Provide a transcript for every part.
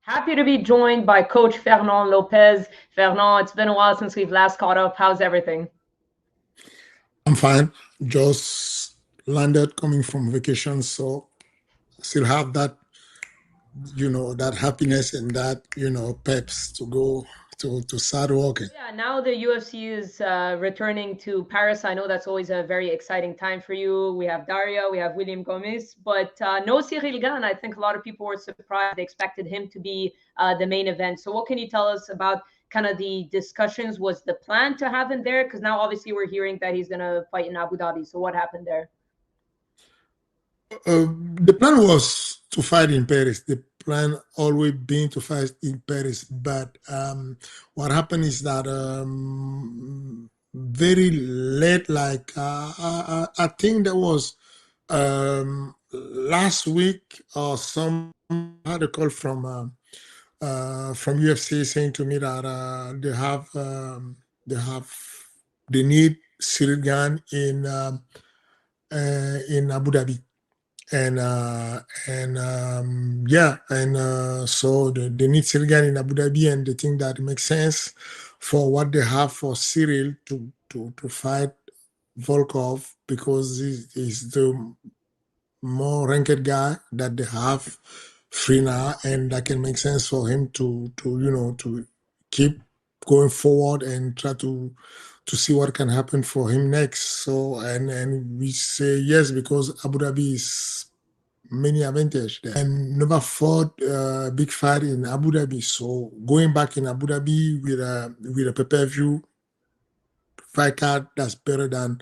Happy to be joined by Coach Fernand Lopez. Fernand, it's been a while since we've last caught up. How's everything? I'm fine. Just landed coming from vacation, so still have that, that happiness and that, peps to go to start working. Yeah, now the UFC is returning to Paris. I know that's always a very exciting time for you. We have Daria, we have William Gomez, but no Ciryl Gane. I think a lot of people were surprised. They expected him to be the main event. So, what can you tell us about kind of the discussions? Was the plan to have him there? Because now obviously we're hearing that he's going to fight in Abu Dhabi. So, what happened there? The plan was to fight in Paris. The plan always been to fight in Paris, but what happened is that very late, like I think that was last week or some I had a call from UFC saying to me that they have they need Ciryl Gane in Abu Dhabi and yeah, and so they need Ciryl Gane in Abu Dhabi, and they think that it makes sense for what they have for Ciryl to fight Volkov because he's the more ranked guy that they have free now, and that can make sense for him to keep going forward and try to see what can happen for him next. So and we say yes because Abu Dhabi is many advantage there. And never fought a big fight in Abu Dhabi. So going back in Abu Dhabi with a pay-per-view fight card that's better than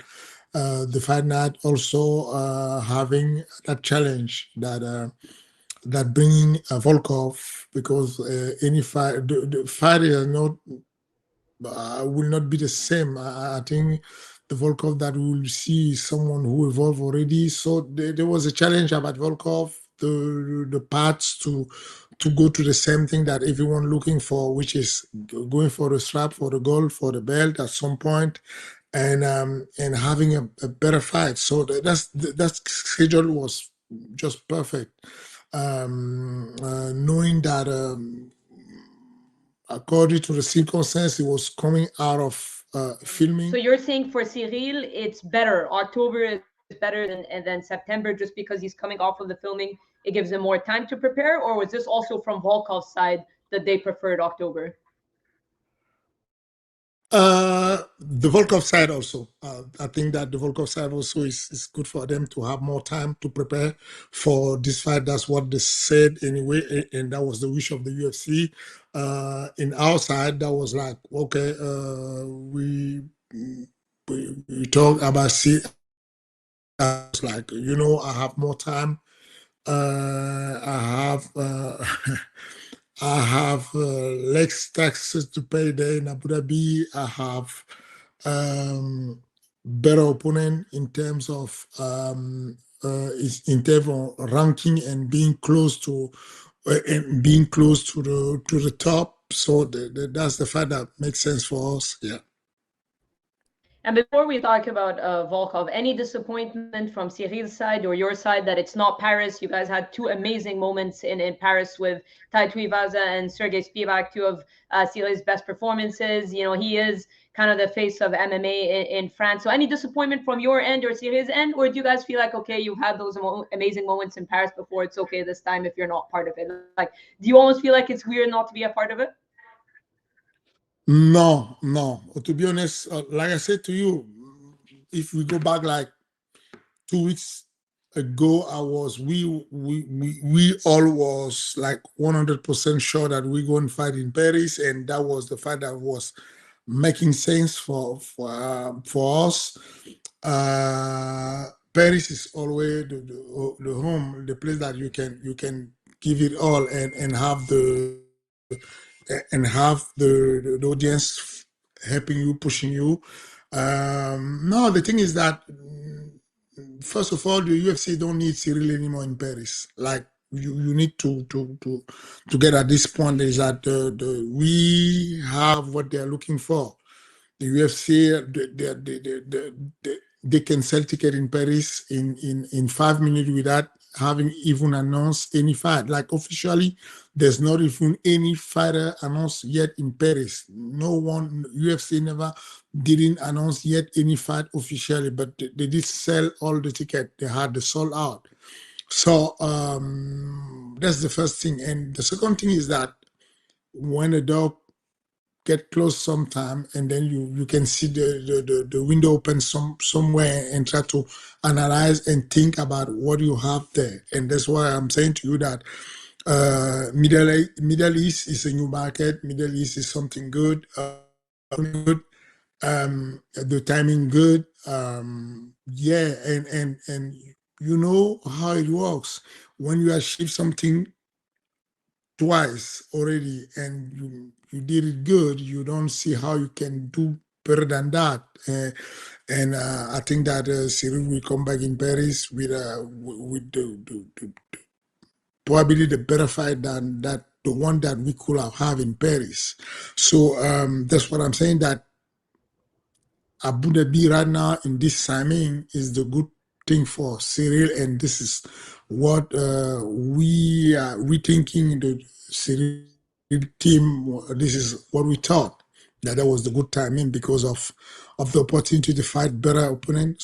the fight night. Also having that challenge that bringing Volkov because any fight the fight is not will not be the same. I think the Volkov that we will see is someone who evolved already. So there was a challenge about Volkov, the parts to go to the same thing that everyone looking for, which is going for the strap, for the gold, for the belt at some point, and having a better fight. So that schedule was just perfect. Knowing that according to the circumstance, it was coming out of So filming. you're saying for Cyril, it's better. October is better than September just because he's coming off of the filming. It gives him more time to prepare, or was this also from Volkov's side that they preferred October? The Volkov side also. I think that the Volkov side also is good for them to have more time to prepare for this fight. That's what they said anyway, and that was the wish of the UFC. In our side, that was like, okay, we talk about see like I have more time. I have I have less taxes to pay there in Abu Dhabi. I have better opponent in terms of ranking and being close to the top. So that's the fact that makes sense for us. Yeah. And before we talk about Volkov, any disappointment from Cyril's side or your side that it's not Paris? You guys had two amazing moments in Paris with Tai Tuivasa and Sergey Spivak, two of Cyril's best performances. You know, he is kind of the face of MMA in France. So any disappointment from your end or Cyril's end? Or do you guys feel like, okay, you've had those amazing moments in Paris before, it's okay this time if you're not part of it? Like, do you almost feel like it's weird not to be a part of it? No, no. To be honest, like I said to you, if we go back like 2 weeks ago, we all was like 100% sure that we go and fight in Paris, and that was the fight that was making sense for us. Paris is always the home, the place that you can give it all and have the audience helping you, pushing you. No, the thing is that first of all, the UFC don't need Ciryl anymore in Paris. Like you need to get at this point is that we have what they're looking for. The UFC they can sell ticket in Paris in 5 minutes with that. having even announced any fight. Like officially, there's not even any fighter announced yet in Paris. No one, UFC never didn't announce yet any fight officially, but they did sell all the ticket. They had the sold out. So that's the first thing. And the second thing is that when a dog get close sometime and then you can see the window open somewhere and try to analyze and think about what you have there. And that's why I'm saying to you that Middle East is a new market. Middle East is something good, good. The timing good. Yeah, and you know how it works when you achieve something twice already and you did it good, you don't see how you can do better than that. And I think that Ciryl will come back in Paris with the probably the better fight than that the one that we could have in Paris. So that's what I'm saying, that Abu Dhabi right now in this timing is the good thing for Ciryl, and this is what we are rethinking the Ciryl team. This is what we thought, that was the good timing because of the opportunity to fight better opponent.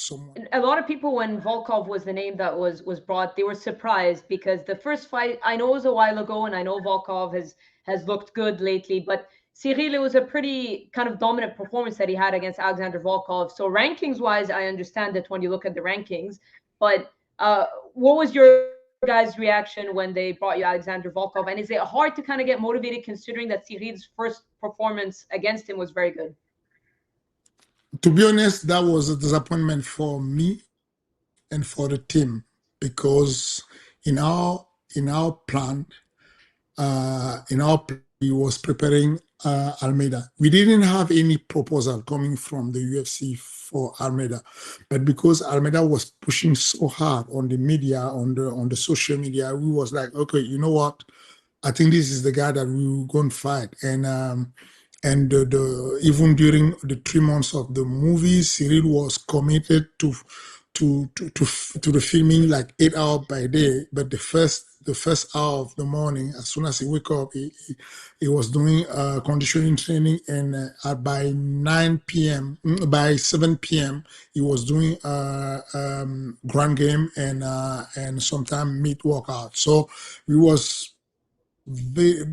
A lot of people, when Volkov was the name that was brought, they were surprised because the first fight, I know it was a while ago, and I know Volkov has looked good lately, but Ciryl, it was a pretty kind of dominant performance that he had against Alexander Volkov. So rankings wise, I understand that when you look at the rankings, but what was your guys' reaction when they brought you Alexander Volkov? And is it hard to kind of get motivated considering that Cyryl's first performance against him was very good? To be honest, that was a disappointment for me and for the team, because in our plan, we was preparing Almeida. We didn't have any proposal coming from the UFC for Almeida, but because Almeida was pushing so hard on the media, on the social media, we was like, okay, you know what? I think this is the guy that we will go and fight. And even during the 3 months of the movie, Ciryl was committed to the filming like 8 hours by day. But the first hour of the morning, as soon as he wake up, he was doing conditioning training, and by 9 p.m., by 7 p.m., he was doing ground game and sometimes mid workout. So we was very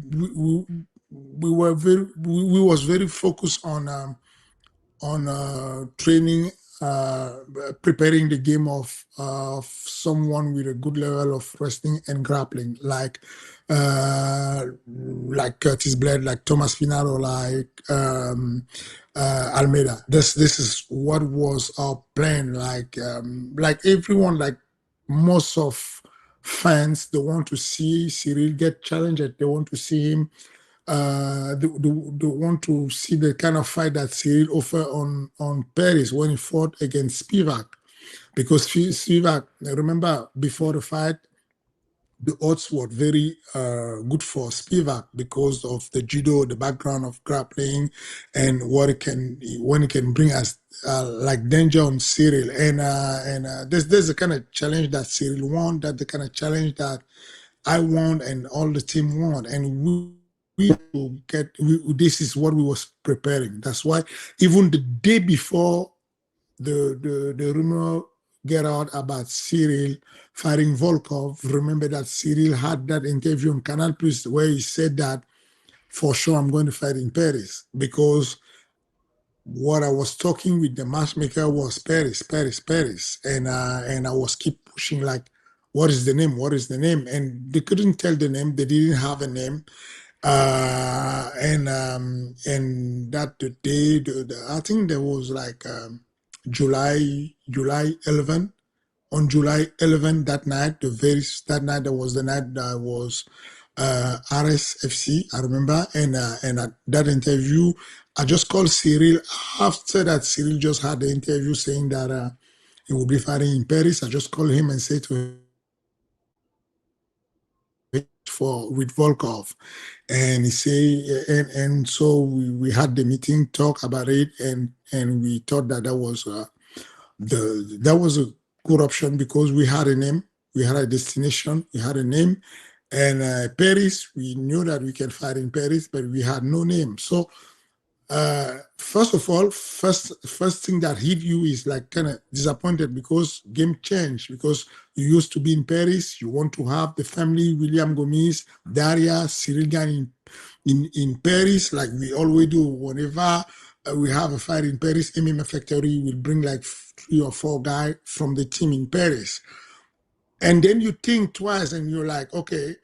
we were very we was very focused on training, preparing the game of someone with a good level of wrestling and grappling, like Curtis Blade, like Thomas Finaro, like Almeida. This is what was our plan. Like everyone, like most of fans, they want to see Ciryl get challenged. They want to see him. They want to see the kind of fight that Ciryl offered on Paris when he fought against Spivak. Because Spivak, remember, before the fight, the odds were very good for Spivak because of the judo, the background of grappling, and what it can bring us like danger on Ciryl. And there's a kind of challenge that Ciryl won, that the kind of challenge that I want and all the team want, and this is what we was preparing. That's why even the day before the rumor get out about Ciryl fighting Volkov, remember that Ciryl had that interview on Canal Plus where he said that for sure I'm going to fight in Paris, because what I was talking with the matchmaker was Paris, Paris, Paris, and I was keep pushing like, what is the name? What is the name? And they couldn't tell the name. They didn't have a name. And that the day, I think there was like July 11. On July 11, that night, that night, that was the night that was RSFC, I remember. And at that interview, I just called Ciryl. After that, Ciryl just had the interview saying that he would be fighting in Paris. I just called him and said to him with Volkov. And he say, and so we had the meeting, talk about it, and we thought that that was a good option because we had a name. We had a destination, we had a name. And Paris, we knew that we can fight in Paris, but we had no name. So first of all, first thing that hit you is like kind of disappointed because game changed, because you used to be in Paris, you want to have the family, William Gomez, Daria, Ciryl Gane in Paris, like we always do. Whenever we have a fight in Paris, MMA Factory will bring like 3 or 4 guys from the team in Paris. And then you think twice and you're like, okay,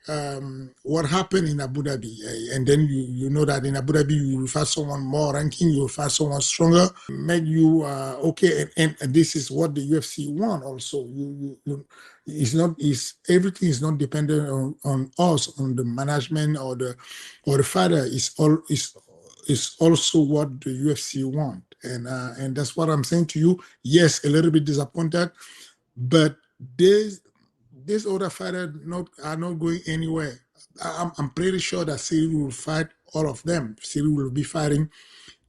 what happened in Abu Dhabi? And then you know that in Abu Dhabi, you will find someone more ranking, you will find someone stronger, make you okay. And this is what the UFC want also. It's not, everything is not dependent on us, on the management or the fighter. It's also what the UFC want. And that's what I'm saying to you. Yes, a little bit disappointed, but this other fighter are not going anywhere. I'm pretty sure that Ciryl will fight all of them. Ciryl will be fighting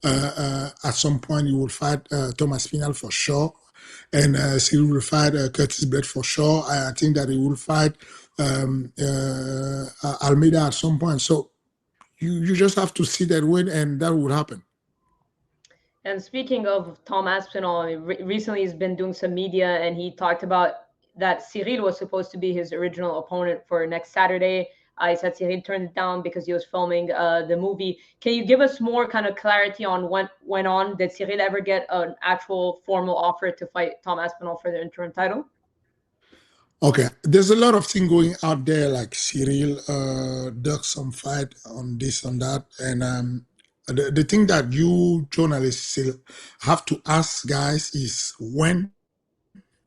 at some point. He will fight Thomas Aspinall for sure, and Ciryl will fight Curtis Blaydes for sure. I think that he will fight Almeida at some point. So you just have to see that win, and that will happen. And speaking of Tom Aspinall, recently he's been doing some media, and he talked about that Ciryl was supposed to be his original opponent for next Saturday. He said Ciryl turned it down because he was filming the movie. Can you give us more kind of clarity on what went on? Did Ciryl ever get an actual formal offer to fight Tom Aspinall for the interim title? Okay, there's a lot of things going out there, like Ciryl dug some fight on this and that, and the thing that you journalists still have to ask guys is when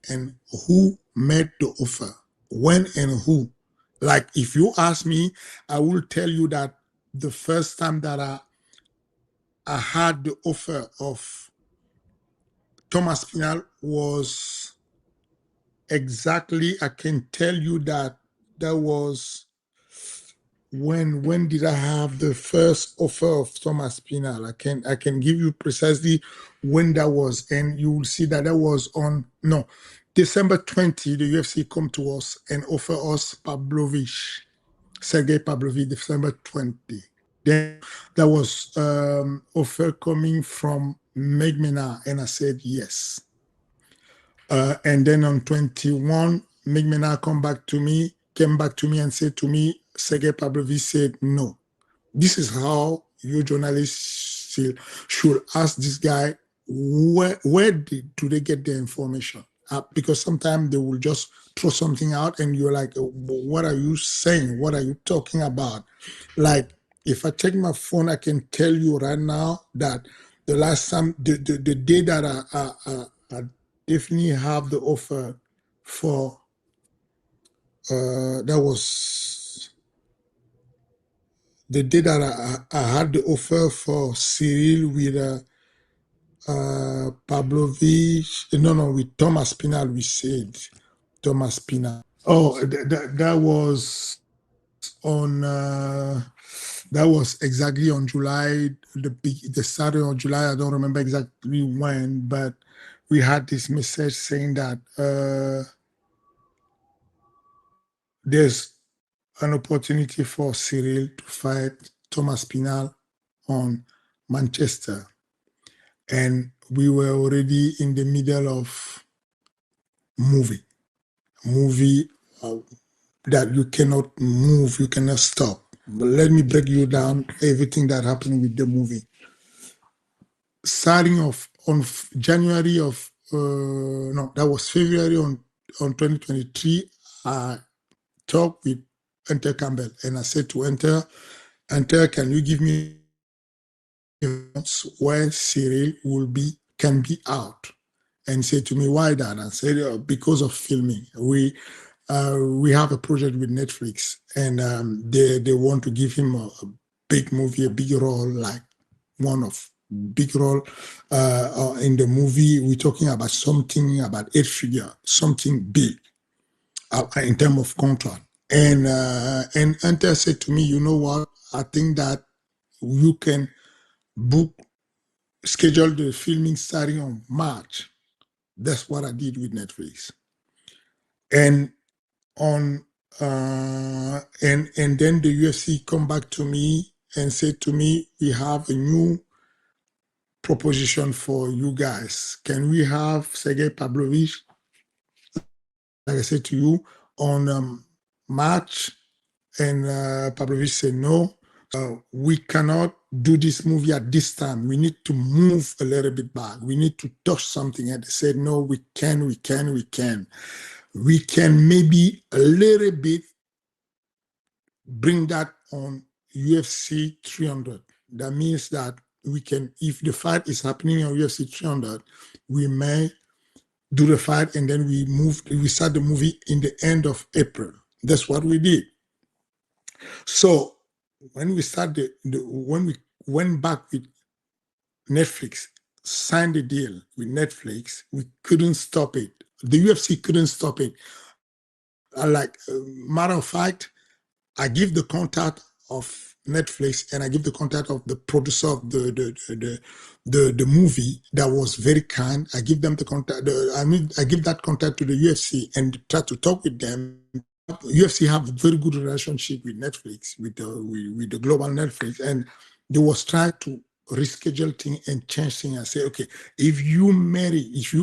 and who made the offer, when and who. Like if you ask me, I will tell you that the first time that I had the offer of Thomas Aspinall was exactly, I can tell you that was when did I have the first offer of Thomas Aspinall? I can give you precisely when that was, and you will see that that was on December 20. The UFC come to us and offer us Sergey Pavlovich, December 20. Then there was offer coming from Megmena, and I said yes. And then on 21, Megmena came back to me and said to me, Sergey Pavlovich said no. This is how you journalists should ask this guy, where do they get the information? Because sometimes they will just throw something out and you're like, what are you saying? What are you talking about? Like, if I take my phone, I can tell you right now that the last time, the day that I definitely have the offer for, that was the day that I had the offer for Ciryl with Pavlovich, with Thomas Aspinall, we said. Thomas Aspinall. Oh, that was on, that was exactly on July, the Saturday of July. I don't remember exactly when, but we had this message saying that there's an opportunity for Ciryl to fight Thomas Aspinall on Manchester. And we were already in the middle of movie that you cannot move, you cannot stop. But let me break you down everything that happened with the movie. Starting off on January of, that was February on 2023, I talked with Enter Campbell and I said to Enter, can you give me where Ciryl can be out? And say to me, why that? I said, because of filming. We have a project with Netflix, and they want to give him a big movie, a big role, like one of big role in the movie. We're talking about something about 8-figure, something big in terms of contract. And Enter said to me, you know what? I think that you can schedule the filming starting on March. That's what I did with Netflix. And on and then the UFC come back to me and said to me, we have a new proposition for you guys. Can we have Sergey Pavlovich, like I said to you, on March? And Pavlovich said, no, we cannot do this movie at this time. We need to move a little bit back. We need to touch something. And they said, no, we can. We can maybe a little bit bring that on UFC 300. That means that we can, if the fight is happening on UFC 300, we may do the fight and then we start the movie in the end of April. That's what we did. So when we started, when we went back with Netflix, signed the deal with Netflix, we couldn't stop it. The UFC couldn't stop it. Matter of fact, I give the contact of Netflix and I give the contact of the producer of the movie that was very kind. I give them the contact. I give that contact to the UFC and try to talk with them. UFC have a very good relationship with Netflix, with the global Netflix, and they was trying to reschedule things and change things and say, okay, if you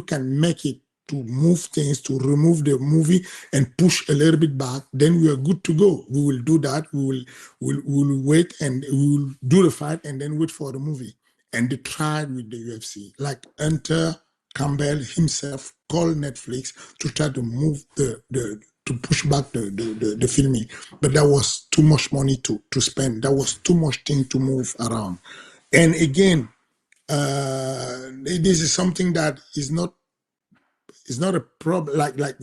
can make it to move things, to remove the movie and push a little bit back, then we are good to go. We will do that. We'll wait and we will do the fight and then wait for the movie. And they tried with the UFC, like Hunter Campbell himself called Netflix to try to move to push back the filming, but that was too much money to spend. That was too much thing to move around. And again, this is something that is not a problem. Like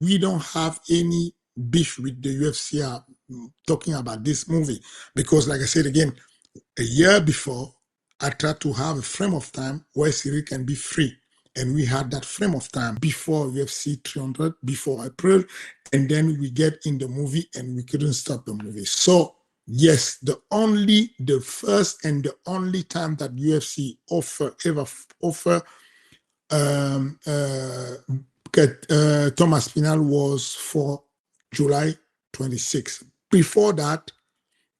we don't have any beef with the UFC talking about this movie, because like I said again, a year before, I tried to have a frame of time where Ciryl can be free. And we had that frame of time before UFC 300, before April, and then we get in the movie and we couldn't stop the movie. So yes, the first and the only time that UFC ever offer Thomas Aspinall was for July 26th. Before that,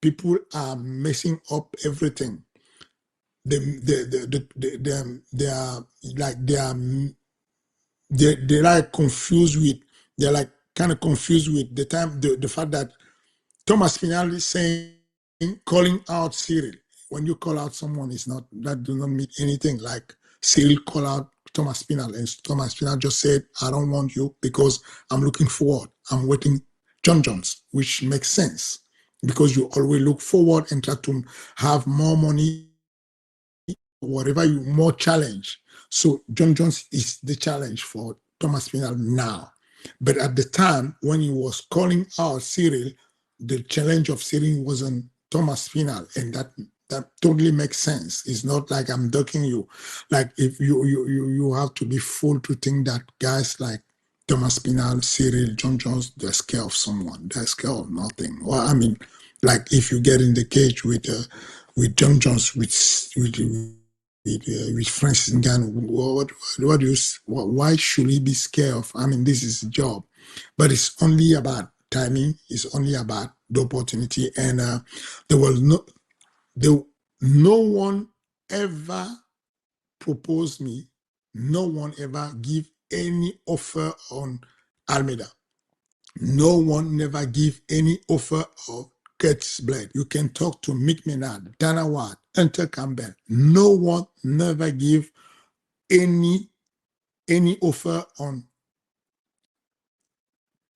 people are messing up everything. They are like confused with, they're like kind of confused with the fact that Thomas Aspinall is saying, calling out Ciryl. When you call out someone, that does not mean anything. Like Ciryl call out Thomas Aspinall, and Thomas Aspinall just said, I don't want you because I'm looking forward. I'm waiting John Jones, which makes sense because you always look forward and try to have more money, whatever more challenge. So John Jones is the challenge for Thomas Aspinall now. But at the time when he was calling out Ciryl, the challenge of Ciryl wasn't Thomas Aspinall, and that totally makes sense. It's not like I'm ducking you. Like if you have to be fool to think that guys like Thomas Aspinall, Ciryl, John Jones, they're scared of someone. They're scared of nothing. Well, I mean, like if you get in the cage with John Jones, with Francis Ngannou, why should he be scared of? I mean, this is a job, but it's only about timing. It's only about the opportunity, and there was no one ever proposed me. No one ever give any offer on Almeida. No one never give any offer of Curtis Blaydes. You can talk to Mick Menard, Dana White, Hunter Campbell. No one never give any offer on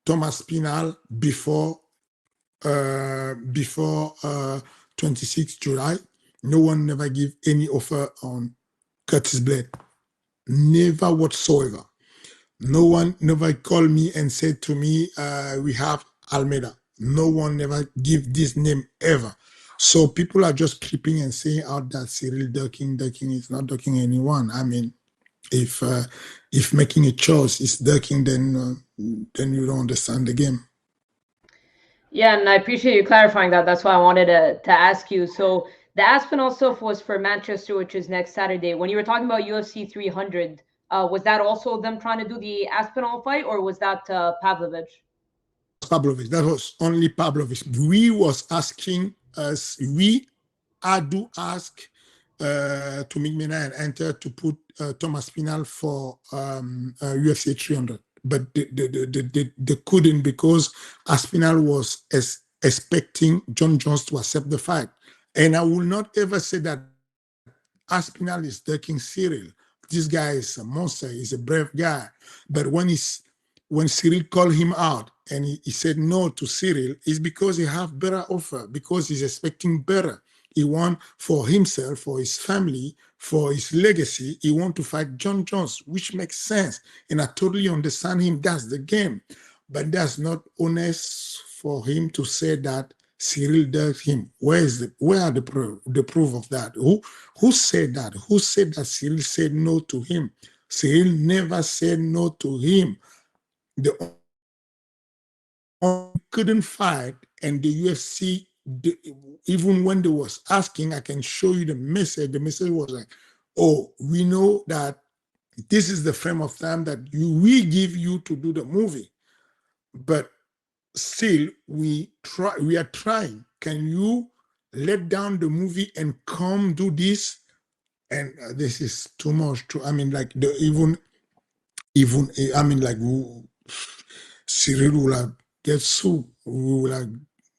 Thomas Aspinall before 26 July. No one never give any offer on Curtis Blaydes. Never whatsoever. No one never called me and said to me, we have Almeida. No one never give this name ever. So people are just creeping and saying out that Ciryl ducking is not ducking anyone. I mean, if making a choice is ducking, then you don't understand the game. Yeah, and I appreciate you clarifying that. That's why I wanted to ask you. So the Aspinall stuff was for Manchester, which is next Saturday. When you were talking about UFC 300, was that also them trying to do the Aspinall fight, or was that Pavlovich? Pavlovich. That was only Pavlovich. We was asking us, we do ask to make Mena and enter to put Thomas Aspinall for UFC 300. But they couldn't because Aspinall was expecting John Jones to accept the fight. And I will not ever say that Aspinall is ducking Ciryl. This guy is a monster. He's a brave guy. But when Ciryl called him out and he said no to Ciryl, it's because he have better offer, because he's expecting better. He want for himself, for his family, for his legacy. He want to fight John Jones, which makes sense. And I totally understand him. That's the game. But that's not honest for him to say that Ciryl does him. Where are the proof of that? Who said that? Who said that Ciryl said no to him? Ciryl never said no to him. The couldn't fight, and the UFC, even when they was asking, I can show you the message. The message was like, "Oh, we know that this is the frame of time that we give you to do the movie, but still we are trying. Can you let down the movie and come do this?" And this is too much. I mean, like even I mean, like Ciryl will get sued. We will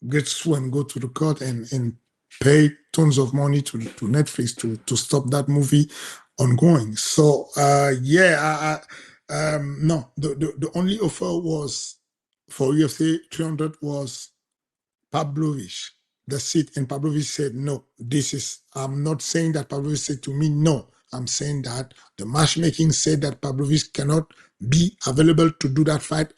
get sued and go to the court and pay tons of money to Netflix to stop that movie ongoing. So yeah, no, the only offer was for UFC 300 was Pavlovich. That's it. And Pavlovich said, no, I'm not saying that Pavlovich said to me, no. I'm saying that the matchmaking said that Pavlovich cannot be available to do that fight.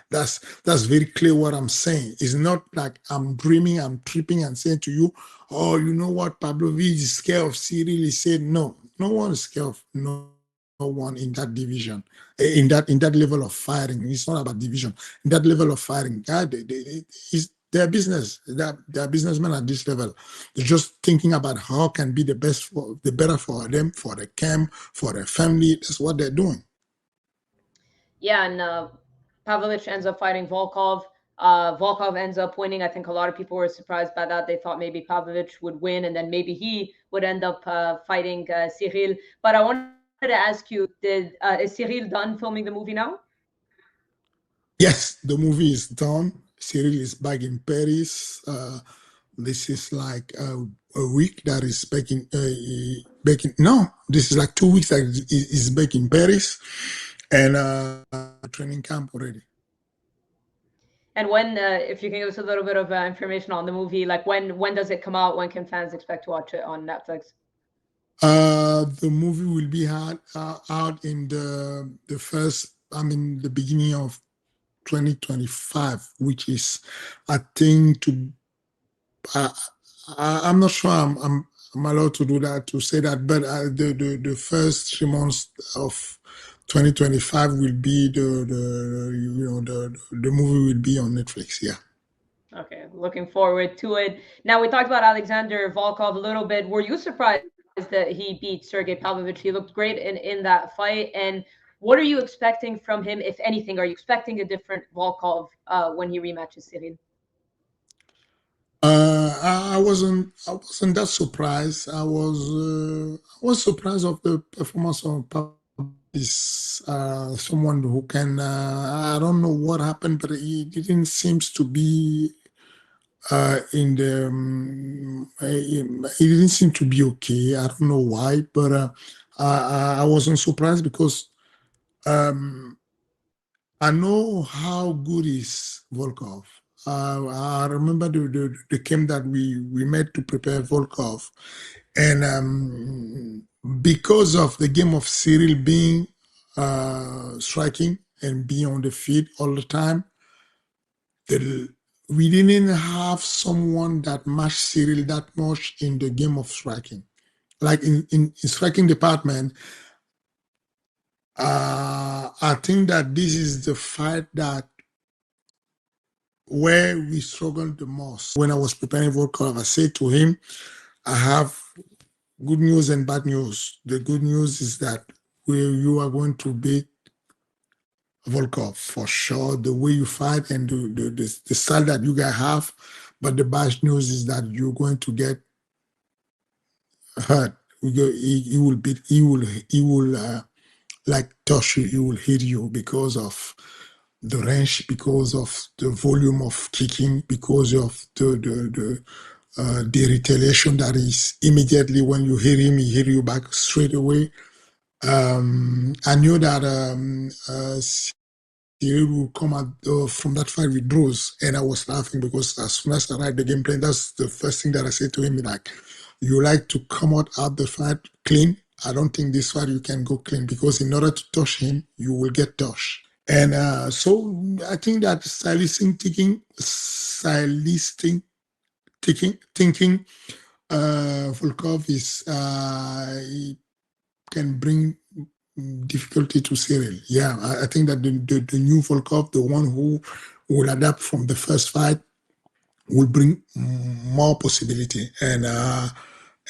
That's very clear what I'm saying. It's not like I'm dreaming, I'm tripping and saying to you, oh, you know what, Pavlovich is scared of Ciryl. He said, no one is scared of no one in that division, in that level of firing. It's not about division. In that level of firing, it's their business. They're businessmen at this level. They're just thinking about how can be the better for them, for the camp, for their family. That's what they're doing. Yeah, and Pavlovich ends up fighting Volkov. Volkov ends up winning. I think a lot of people were surprised by that. They thought maybe Pavlovich would win, and then maybe he would end up fighting Ciryl. But I wanted to ask you: is Ciryl done filming the movie now? Yes, the movie is done. Ciryl is back in Paris. This is like a week that is back in. No, this is like 2 weeks that is back in Paris, and training camp already. And when, if you can give us a little bit of information on the movie, like when does it come out? When can fans expect to watch it on Netflix? The movie will be out in the beginning of 2025, which is, I think, I'm not sure I'm allowed to do that, to say that, but the first 3 months of 2025 will be the movie will be on Netflix. Yeah. Okay, looking forward to it. Now, we talked about Alexander Volkov a little bit. Were you surprised that he beat Sergey Pavlovich? He looked great in that fight. And what are you expecting from him, if anything? Are you expecting a different Volkov when he rematches Ciryl? I wasn't that surprised. I was surprised of the performance of Pablo. Is someone who can, I don't know what happened, but he didn't seem to be in the he didn't seem to be okay. I don't know why, but I wasn't surprised because I know how good is Volkov. I remember the camp that we met to prepare Volkov, and because of the game of Ciryl being striking and being on the feet all the time, we didn't have someone that matched Ciryl that much in the game of striking. Like in striking department, I think that this is the fight that where we struggled the most. When I was preparing Volkov, I said to him, I have good news and bad news. The good news is that you are going to beat Volkov for sure. The way you fight and the style that you guys have, but the bad news is that you're going to get hurt. He will beat. He will like touch you. He will hit you because of the range, because of the volume of kicking, because of the retaliation that is immediately when you hit him, he hit you back straight away. I knew that Ciryl will come out from that fight with draws, and I was laughing because as soon as I write the game plan, that's the first thing that I said to him, like, you like to come out the fight clean. I don't think this fight you can go clean because in order to touch him, you will get touched. And so I think that thinking, Volkov is he can bring difficulty to Ciryl. Yeah, I think that the new Volkov, the one who will adapt from the first fight, will bring more possibility.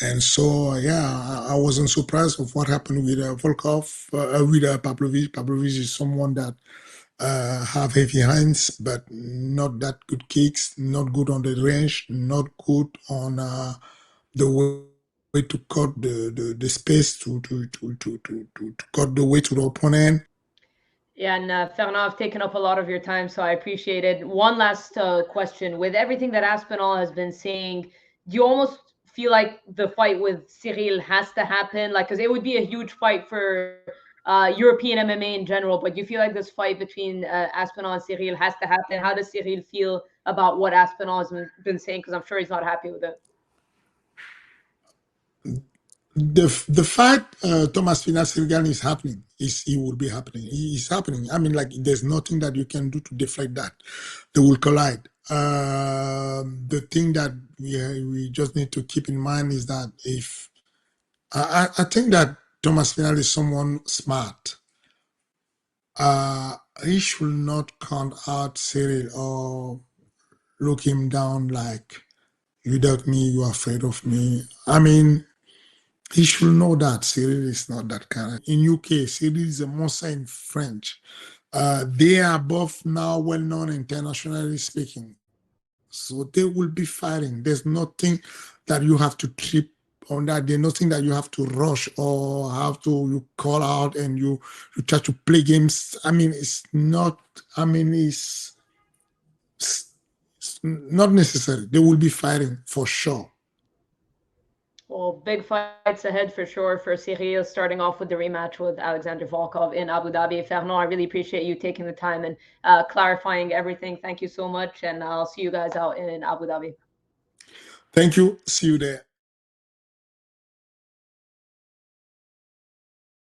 And so, yeah, I wasn't surprised of what happened with Volkov, with Pavlovich. Pavlovich is someone that have heavy hands, but not that good kicks, not good on the range, not good on the way to cut the space to cut the way to the opponent. Yeah, and Fernand, I've taken up a lot of your time, so I appreciate it. One last question. With everything that Aspinall has been saying, do you almost feel like the fight with Ciryl has to happen? Like, because it would be a huge fight for European MMA in general, but do you feel like this fight between Aspinall and Ciryl has to happen? How does Ciryl feel about what Aspinall has been saying? Because I'm sure he's not happy with it. The fight Thomas Ciryl Gane is happening. He will be happening. He is happening. I mean, like, there's nothing that you can do to deflect that. They will collide. The thing that we just need to keep in mind is that if I think that Thomas Ciryl is someone smart. He should not count out Ciryl or look him down like, without me, you are afraid of me. I mean, he should know that Ciryl is not that kind of. In UK, Ciryl is a monster in French. They are both now well known internationally speaking. So they will be fighting. There's nothing that you have to trip on that. There's nothing that you have to rush or have to you call out and you try to play games. I mean, it's not. I mean, it's not necessary. They will be fighting for sure. Well, big fights ahead for sure for Ciryl, starting off with the rematch with Alexander Volkov in Abu Dhabi. Fernand, I really appreciate you taking the time and clarifying everything. Thank you so much, and I'll see you guys out in Abu Dhabi. Thank you. See you there.